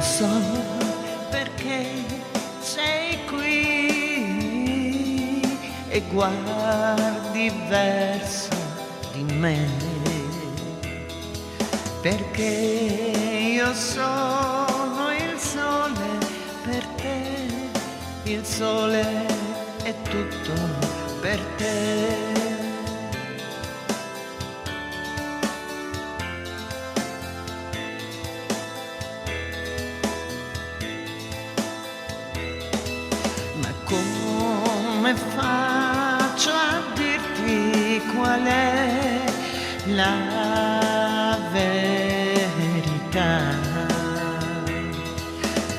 so perché sei qui e guardi verso di me, perché io sono il sole per te, il sole è tutto per te. Come faccio a dirti qual è la verità?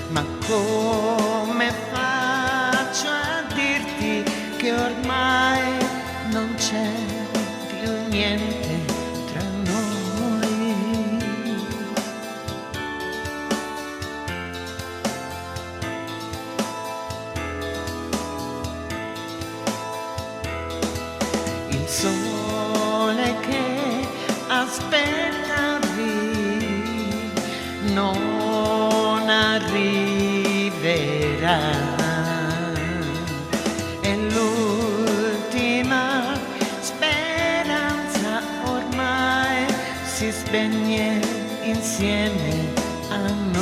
Ma come faccio a dirti che ormai non c'è più niente tra noi? Il sole che aspettavi non arriverà, è l'ultima speranza, ormai si spegne insieme a noi.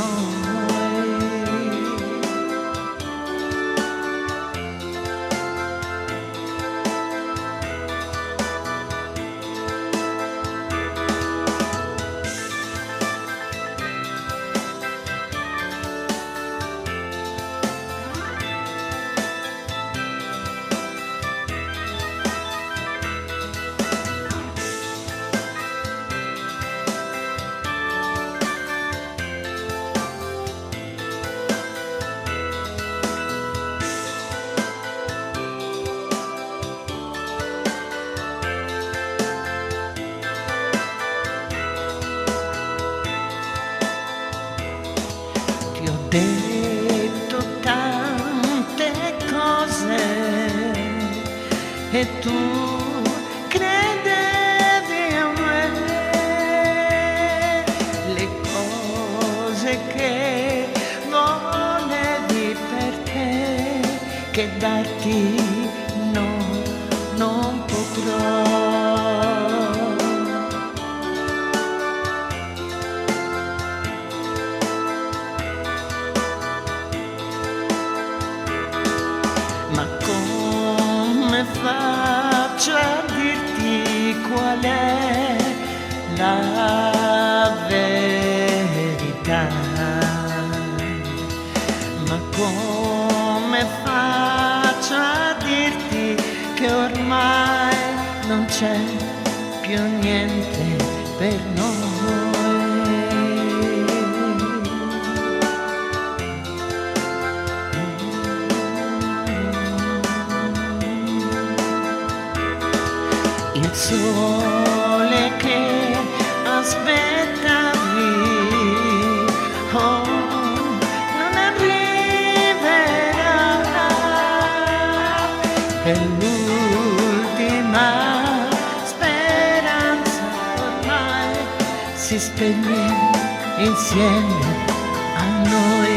Ti ho detto tante cose e tu credevi a me, le cose che volevi per te, che darti non potrò. Ma come faccio a dirti qual è la verità? Ma come faccio a dirti che ormai non c'è più niente per noi? Il sole che aspettavi, oh, non arriverà, è l'ultima speranza, ormai si spegne insieme a noi.